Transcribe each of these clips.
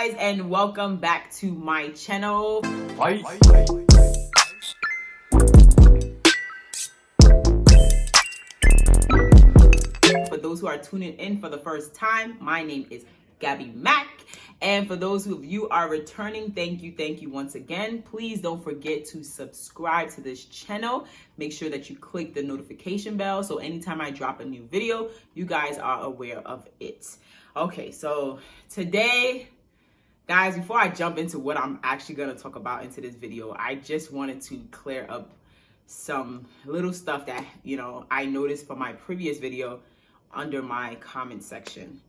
guys, and welcome back to my channel. For those who are tuning in for the first time, my name is Gabby Mack. And for those of you are returning, thank you once again. Please don't forget to subscribe to this channel. Make sure that you click the notification bell so anytime I drop a new video, you guys are aware of it. Okay, so today, guys, before I jump into what I'm actually going to talk about into this video, I just wanted to clear up some little stuff that, I noticed from my previous video under my comment section.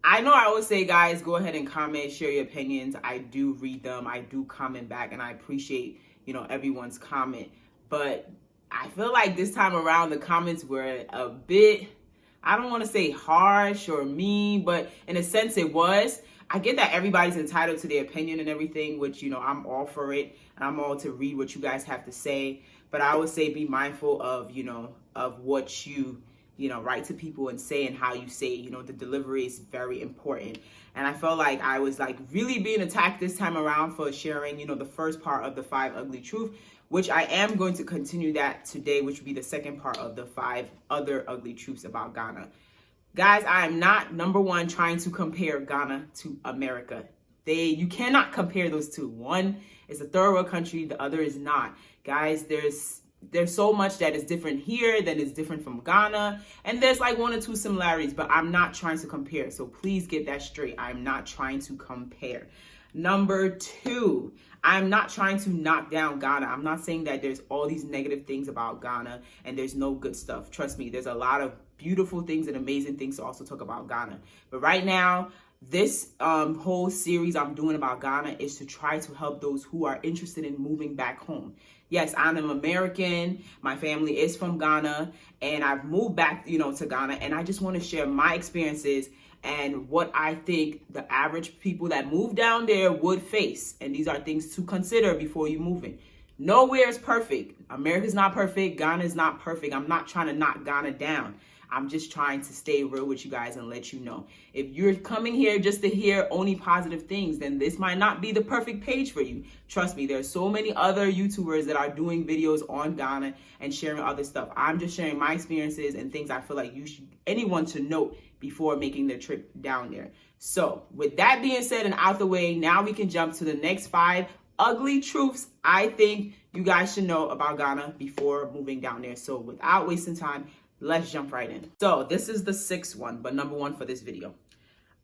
I know I always say, guys, go ahead and comment, share your opinions. I do read them. I do comment back, and I appreciate, everyone's comment. But I feel like this time around, the comments were a bit, I don't want to say harsh or mean, but in a sense it was. I get that everybody's entitled to their opinion and everything, which, I'm all for it. And I'm all to read what you guys have to say. But I would say be mindful of, of what you write to people and say and how you say, the delivery is very important. And I felt like I was really being attacked this time around for sharing, the first part of the 5 ugly truths, which I am going to continue that today, which would be the second part of the 5 other ugly truths about Ghana. Guys, I am not, number one, trying to compare Ghana to America. You cannot compare those two. One is a third world country, the other is not. Guys, there's so much that is different here than is different from Ghana. And there's 1 or 2 similarities, but I'm not trying to compare. So please get that straight. I'm not trying to compare. Number 2, I'm not trying to knock down Ghana. I'm not saying that there's all these negative things about Ghana and there's no good stuff. Trust me, there's a lot of beautiful things and amazing things to also talk about Ghana. But right now, this whole series I'm doing about Ghana is to try to help those who are interested in moving back home. Yes, I'm an American. My family is from Ghana, and I've moved back, to Ghana. And I just want to share my experiences and what I think the average people that move down there would face. And these are things to consider before you move in. Nowhere is perfect. America's not perfect. Ghana is not perfect. I'm not trying to knock Ghana down. I'm just trying to stay real with you guys and let you know. If you're coming here just to hear only positive things, then this might not be the perfect page for you. Trust me, there's so many other YouTubers that are doing videos on Ghana and sharing other stuff. I'm just sharing my experiences and things I feel like anyone should note before making their trip down there. So with that being said and out the way, now we can jump to the next 5 ugly truths I think you guys should know about Ghana before moving down there. So without wasting time, let's jump right in. So this is the 6th one, but number 1 for this video.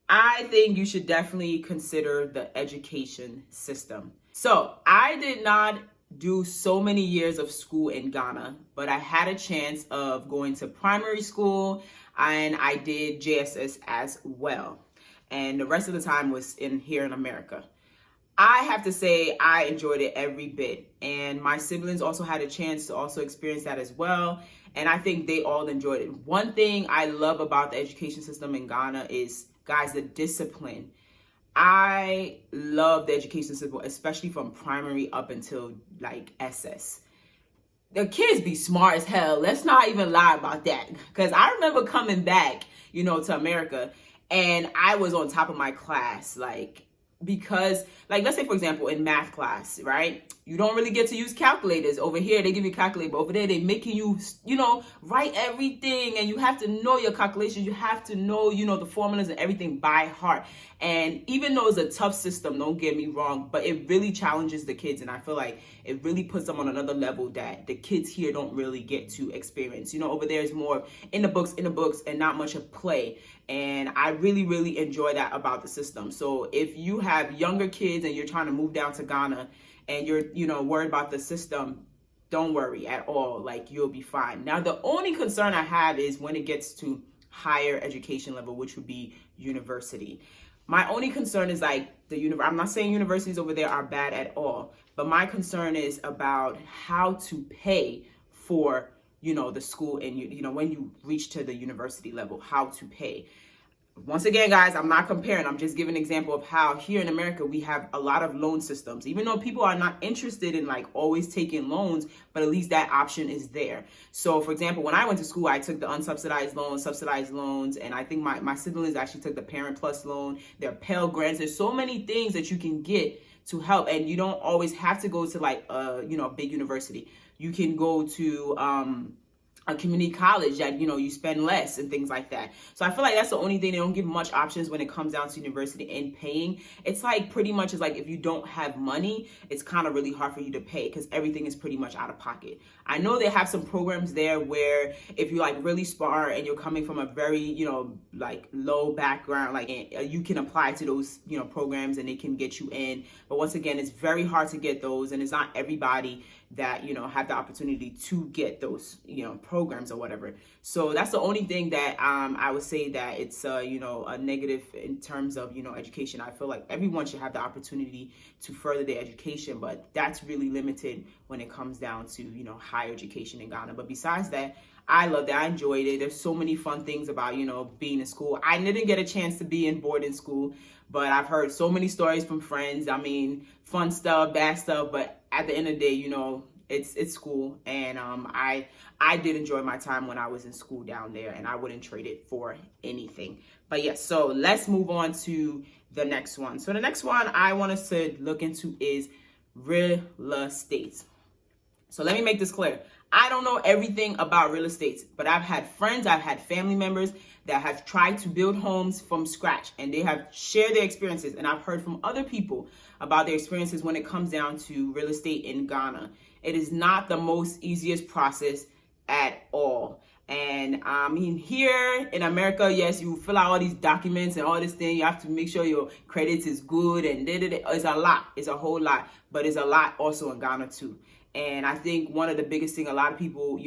I think you should definitely consider the education system. So I did not do so many years of school in Ghana, but I had a chance of going to primary school and I did JSS as well. And the rest of the time was here in America. I have to say I enjoyed it every bit. And my siblings also had a chance to also experience that as well. And I think they all enjoyed it. One thing I love about the education system in Ghana is, guys, the discipline. I love the education system, especially from primary up until SS. The kids be smart as hell. Let's not even lie about that. Because I remember coming back, to America, and I was on top of my class, because let's say, for example, in math class, right? You don't really get to use calculators. Over here, they give you a calculator, but over there, they making you, write everything, and you have to know your calculations. You have to know, the formulas and everything by heart. And even though it's a tough system, don't get me wrong, but it really challenges the kids. And I feel like it really puts them on another level that the kids here don't really get to experience. Over there is more in the books, and not much of play. And I really, really enjoy that about the system. So if you have younger kids and you're trying to move down to Ghana and you're, worried about the system, don't worry at all. You'll be fine. Now, the only concern I have is when it gets to higher education level, which would be university. My only concern is I'm not saying universities over there are bad at all, but my concern is about how to pay for, the school and, when you reach to the university level, how to pay. Once again, guys, I'm not comparing. I'm just giving an example of how here in America, we have a lot of loan systems. Even though people are not interested in like always taking loans, but at least that option is there. So for example, when I went to school, I took the unsubsidized loans, subsidized loans, and I think my siblings actually took the Parent Plus loan. There are Pell Grants. There's so many things that you can get to help, and you don't always have to go to like a big university. You can go to a community college that you spend less and things like that. So I feel like that's the only thing. They don't give much options when it comes down to university and paying. It's like pretty much is like if you don't have money, it's kind of really hard for you to pay because everything is pretty much out of pocket. I know they have some programs there where if you like really smart and you're coming from a very like low background, like you can apply to those programs and they can get you in. But once again, it's very hard to get those, and it's not everybody that have the opportunity to get those programs or whatever. So that's the only thing that I would say that it's a negative in terms of education. I feel like everyone should have the opportunity to further their education, but that's really limited when it comes down to higher education in Ghana. But besides that, I loved it. I enjoyed it. There's so many fun things about being in school. I didn't get a chance to be in boarding school, but I've heard so many stories from friends. I mean, fun stuff, bad stuff, but at the end of the day, it's school, and I did enjoy my time when I was in school down there, and I wouldn't trade it for anything. But yes, so let's move on to the next one. So the next one I want us to look into is real estate. So let me make this clear. I don't know everything about real estate, but I've had friends, I've had family members that have tried to build homes from scratch, and they have shared their experiences. And I've heard from other people about their experiences when it comes down to real estate in Ghana. It is not the most easiest process at all. And I mean, here in America, yes, you fill out all these documents and all this thing. You have to make sure your credit is good, and it's a lot. It's a whole lot, but it's a lot also in Ghana too. And I think one of the biggest thing a lot of people,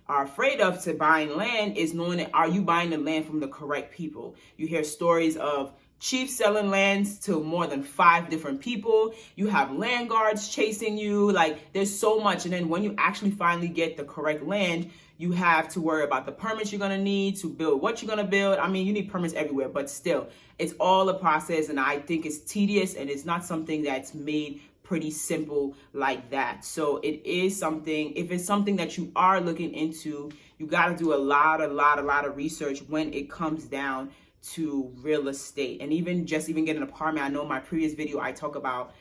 are afraid of to buying land is knowing that, are you buying the land from the correct people? You hear stories of chiefs selling lands to more than 5 different people. You have land guards chasing you. Like, there's so much. And then when you actually finally get the correct land, you have to worry about the permits you're going to need to build what you're going to build. I mean, you need permits everywhere, but still, it's all a process. And I think it's tedious, and it's not something that's made pretty simple like that. So it is something, if it's something that you are looking into, you got to do a lot of research when it comes down to real estate. And even getting an apartment. I know in my previous video I talk about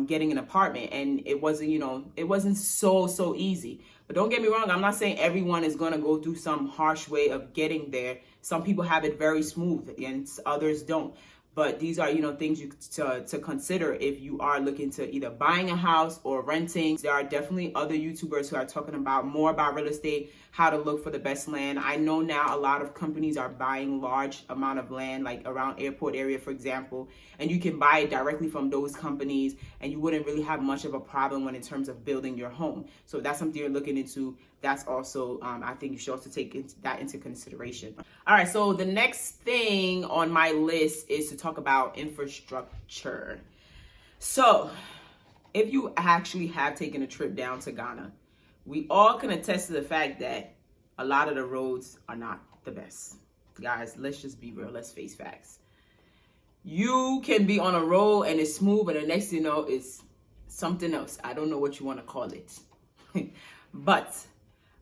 getting an apartment, and it wasn't so easy. But don't get me wrong, I'm not saying everyone is going to go through some harsh way of getting there. Some people have it very smooth and others don't. But these are, things to consider if you are looking to either buying a house or renting. There are definitely other YouTubers who are talking about more about real estate, how to look for the best land. I know now a lot of companies are buying large amount of land, like around airport area, for example, and you can buy it directly from those companies, and you wouldn't really have much of a problem when in terms of building your home. So if that's something you're looking into, that's also, I think you should also take that into consideration. All right, so the next thing on my list is to talk about infrastructure. So if you actually have taken a trip down to Ghana, we all can attest to the fact that a lot of the roads are not the best. Guys, let's just be real. Let's face facts. You can be on a road and it's smooth, but the next thing you know, it's something else. I don't know what you want to call it. But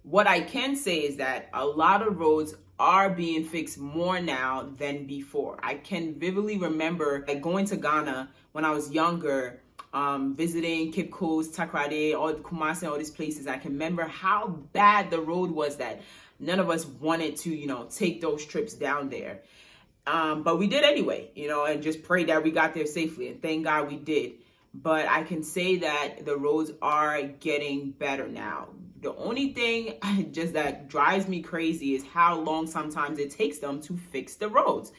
what I can say is that a lot of roads are being fixed more now than before. I can vividly remember going to Ghana when I was younger, visiting Cape Coast, Takoradi, all Kumasi, all these places. I can remember how bad the road was that none of us wanted to, take those trips down there. But we did anyway, and just prayed that we got there safely. And thank God we did. But I can say that the roads are getting better now. The only thing just that drives me crazy is how long sometimes it takes them to fix the roads.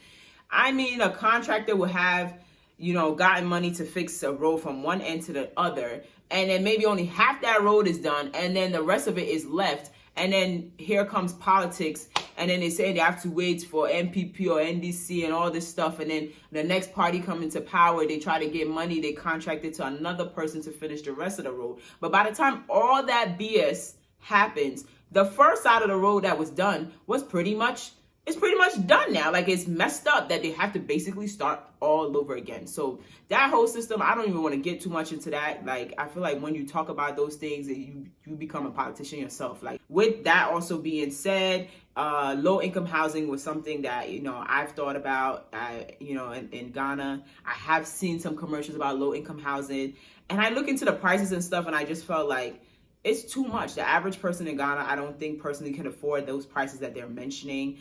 I mean, a contractor will have, gotten money to fix a road from one end to the other, and then maybe only half that road is done, and then the rest of it is left. And then here comes politics, and then they say they have to wait for MPP or NDC and all this stuff. And then the next party come into power, they try to get money, they contract it to another person to finish the rest of the road. But by the time all that BS happens, the first side of the road that was done was pretty much it's pretty much done now. Like, it's messed up that they have to basically start all over again. So that whole system, I don't even want to get too much into that. Like, I feel like when you talk about those things, you become a politician yourself. Like, with that also being said, low income housing was something that, you know, I've thought about, you know, in Ghana. I have seen some commercials about low income housing, and I look into the prices and stuff, and I just felt like it's too much. The average person in Ghana, I don't think personally can afford those prices that they're mentioning.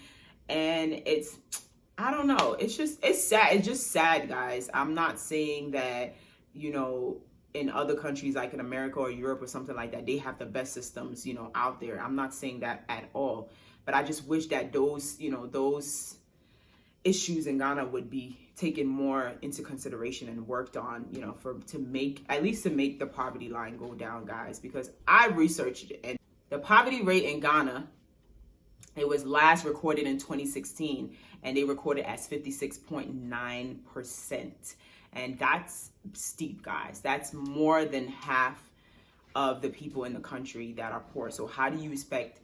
And it's, I don't know, it's sad. It's just sad, guys. I'm not saying that, you know, in other countries like in America or Europe or something like that, they have the best systems, you know, out there. I'm not saying that at all. But I just wish that those, you know, those issues in Ghana would be taken more into consideration and worked on, you know, to make the poverty line go down, guys. Because I researched it, and the poverty rate in Ghana, it was last recorded in 2016, and they recorded as 56.9%. And that's steep, guys. That's more than half of the people in the country that are poor. So how do you expect,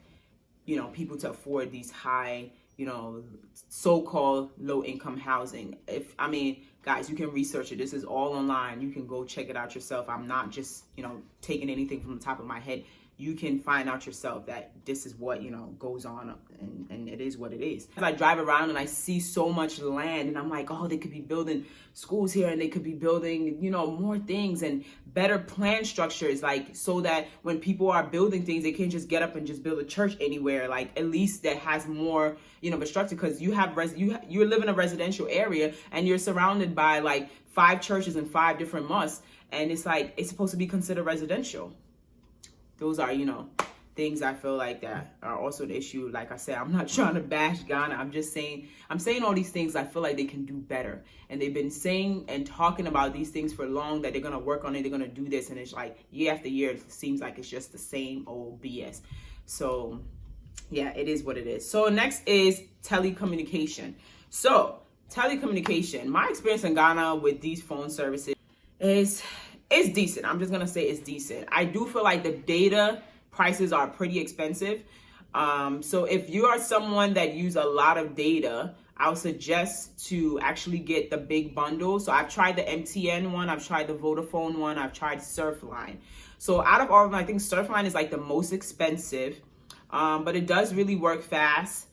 you know, people to afford these high, you know, so-called low-income housing? I mean, guys, you can research it. This is all online. You can go check it out yourself. I'm not just, you know, taking anything from the top of my head. You can find out yourself that this is what, you know, goes on, and it is what it is. As I drive around and I see so much land, and I'm like, oh, they could be building schools here, and they could be building, you know, more things and better plan structures, like, so that when people are building things, they can't just get up and just build a church anywhere. Like, at least that has more, you know, of a structure, because you live in a residential area, and you're surrounded by like 5 churches and 5 different mosques, and it's like, it's supposed to be considered residential. Those are, you know, things I feel like that are also the issue. Like I said, I'm not trying to bash Ghana. I'm saying all these things I feel like they can do better. And they've been saying and talking about these things for long, that they're going to work on it, they're going to do this. And it's like year after year, it seems like it's just the same old BS. So yeah, it is what it is. So next is telecommunication. So telecommunication, my experience in Ghana with these phone services is decent. I'm just going to say it's decent. I do feel like the data prices are pretty expensive. So if you are someone that use a lot of data, I would suggest to actually get the big bundle. So I've tried the MTN one, I've tried the Vodafone one, I've tried Surfline. So out of all of them, I think Surfline is like the most expensive, but it does really work fast.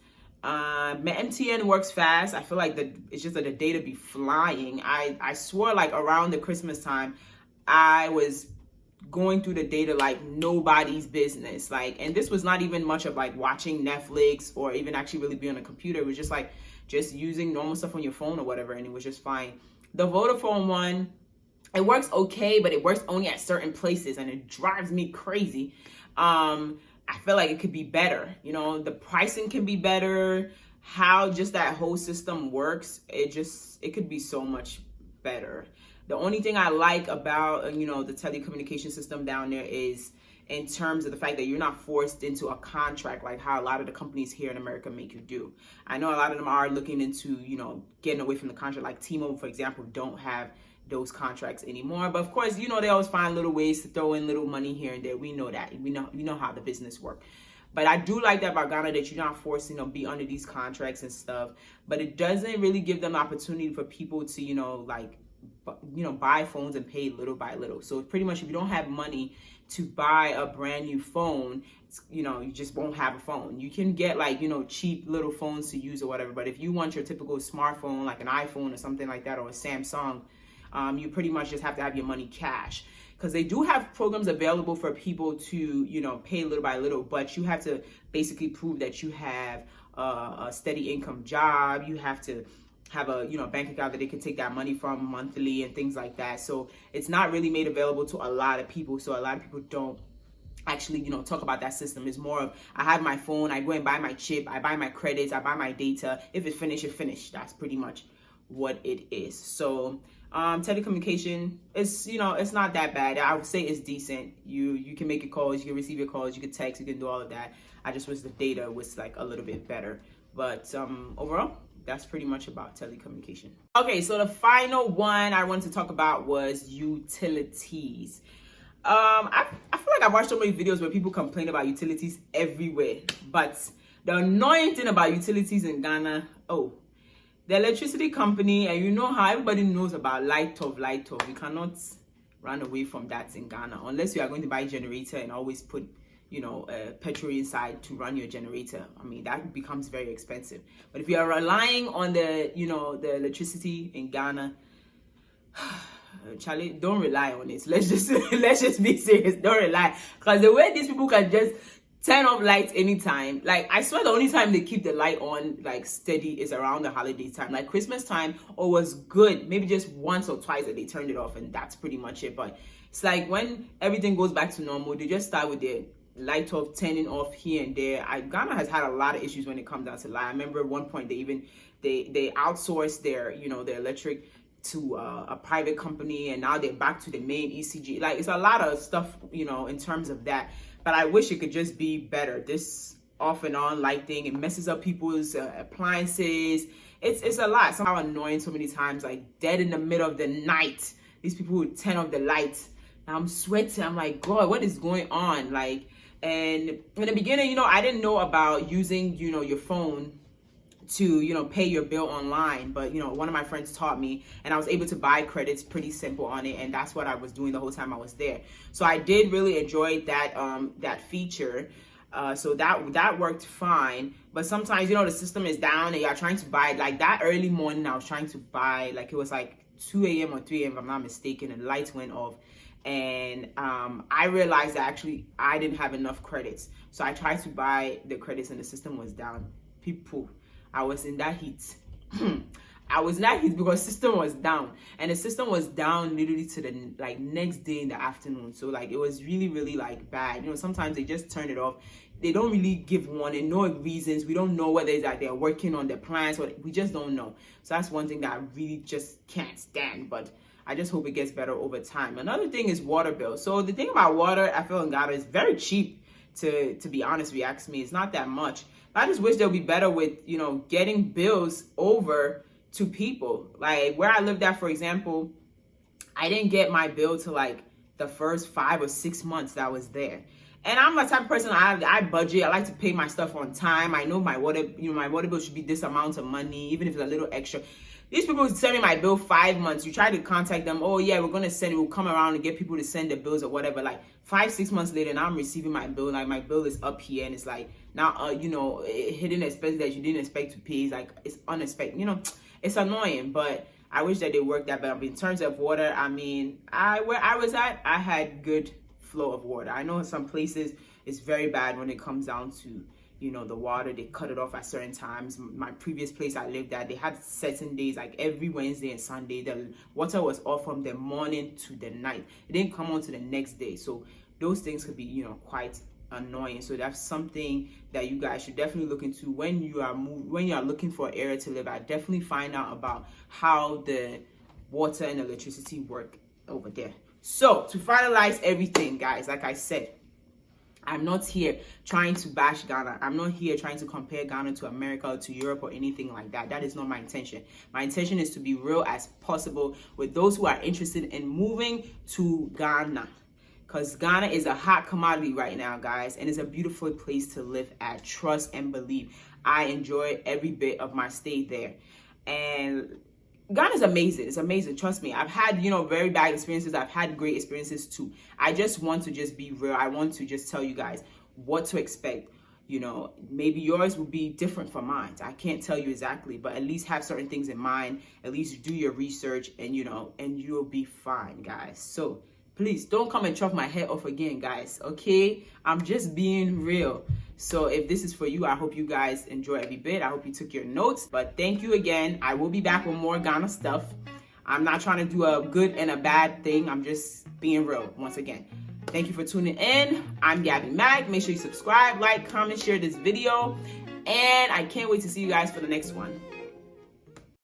MTN works fast. I feel like it's just that the data be flying. I swore like around the Christmas time, I was going through the data like nobody's business. Like, and this was not even much of like watching Netflix or even actually really be on a computer. It was just like just using normal stuff on your phone or whatever, and it was just fine. The Vodafone one, it works okay, but it works only at certain places, and it drives me crazy. I feel like it could be better. You know, the pricing can be better. How just that whole system works, it could be so much better. The only thing I like about, you know, the telecommunication system down there is in terms of the fact that you're not forced into a contract like how a lot of the companies here in America make you do. I know a lot of them are looking into, you know, getting away from the contract. Like T-Mobile, for example, don't have those contracts anymore. But of course, you know, they always find little ways to throw in little money here and there. We know that. We know how the business works. But I do like that about Ghana, that you're not forced, you know, be under these contracts and stuff. But it doesn't really give them opportunity for people to, you know, like, you know, buy phones and pay little by little. So pretty much if you don't have money to buy a brand new phone, you know, you just won't have a phone. You can get like, you know, cheap little phones to use or whatever. But if you want your typical smartphone, like an iPhone or something like that, or a Samsung, you pretty much just have to have your money cash. Because they do have programs available for people to, you know, pay little by little, but you have to basically prove that you have a steady income job. You have to have a, you know, bank account that they can take that money from monthly and things like that. So it's not really made available to a lot of people. So a lot of people don't actually, you know, talk about that system. It's more of, I have my phone, I go and buy my chip, I buy my credits, I buy my data. If it's finished, it's finished. That's pretty much what it is. So telecommunication is, you know, it's not that bad. I would say it's decent. You can make your calls, you can receive your calls, you can text, you can do all of that. I just wish the data was like a little bit better. But overall, that's pretty much about telecommunication. Okay, so the final one I wanted to talk about was utilities. I feel like I watched so many videos where people complain about utilities everywhere, but The annoying thing about utilities in Ghana, the electricity company, and you know how everybody knows about light off. You cannot run away from that in Ghana unless you are going to buy a generator and always put, petrol inside to run your generator. I mean, that becomes very expensive. But if you are relying on the electricity in Ghana, Charlie, don't rely on it. Let's just be serious. Don't rely, because the way these people can just turn off lights anytime. Like, I swear the only time they keep the light on like steady is around the holiday time, like Christmas time. Or was good maybe just once or twice that they turned it off, and that's pretty much it. But it's like when everything goes back to normal, they just start with their light off, turning off here and there. Ghana has had a lot of issues when it comes down to light. I remember at one point they outsourced their their electric to a private company, and now they're back to the main ECG. Like, it's a lot of stuff in terms of that. But I wish it could just be better. This off and on light thing, it messes up people's appliances. It's a lot. Somehow annoying so many times, like dead in the middle of the night. These people would turn off the lights. Now I'm sweating. I'm like, God, what is going on? Like, and in the beginning, I didn't know about using, your phone to, pay your bill online. But, one of my friends taught me, and I was able to buy credits pretty simple on it. And that's what I was doing the whole time I was there. So I did really enjoy that feature. So that worked fine. But sometimes, the system is down and you're trying to buy, like that early morning, I was trying to buy, like it was like 2 a.m. or 3 a.m. if I'm not mistaken, and the lights went off. And I realized that actually I didn't have enough credits. So I tried to buy the credits and the system was down. People, I was in that heat. I was in that heat because system was down, and the system was down literally to the next day in the afternoon. So like it was really, really like bad. Sometimes they just turn it off. They don't really give warning, no reasons. We don't know whether it's like they're working on their plans, or we just don't know. So that's one thing that I really just can't stand. But I just hope it gets better over time. Another thing is water bill. So the thing about water, I feel in Ghana, is very cheap. To be honest, if you ask me, it's not that much. I just wish they'll be better with, getting bills over to people. Like where I lived at, for example, I didn't get my bill to like the first 5 or 6 months that I was there. And I'm the type of person, I budget. I like to pay my stuff on time. I know my water bill should be this amount of money, even if it's a little extra. These people send me my bill 5 months. You try to contact them. Oh yeah, we're going to send it. We'll come around and get people to send their bills or whatever. Like 5-6 months later, now I'm receiving my bill. Like my bill is up here, and it's like now, hidden expenses that you didn't expect to pay. It's like, it's unexpected. It's annoying, but I wish that they worked that better. But in terms of water, I mean, where I was at, I had good flow of water. I know in some places it's very bad when it comes down to the water. They cut it off at certain times. My previous place I lived at, they had certain days, like every Wednesday and Sunday, the water was off from the morning to the night. It didn't come on to the next day. So those things could be, quite annoying. So that's something that you guys should definitely look into when you are looking for an area to live at. Definitely find out about how the water and electricity work over there. So to finalize everything, guys, like I said, I'm not here trying to bash Ghana. I'm not here trying to compare Ghana to America or to Europe or anything like that. That is not my intention. My intention is to be real as possible with those who are interested in moving to Ghana. Because Ghana is a hot commodity right now, guys. And it's a beautiful place to live at. Trust and believe. I enjoy every bit of my stay there. And Ghana is amazing. It's amazing. Trust me. I've had, very bad experiences. I've had great experiences too. I just want to just be real. I want to just tell you guys what to expect. Maybe yours will be different from mine. I can't tell you exactly, but at least have certain things in mind. At least do your research and, and you'll be fine, guys. So please don't come and chop my head off again, guys. Okay? I'm just being real. So if this is for you, I hope you guys enjoy every bit. I hope you took your notes. But thank you again. I will be back with more Ghana stuff. I'm not trying to do a good and a bad thing. I'm just being real once again. Thank you for tuning in. I'm Gabby Mack. Make sure you subscribe, like, comment, share this video. And I can't wait to see you guys for the next one.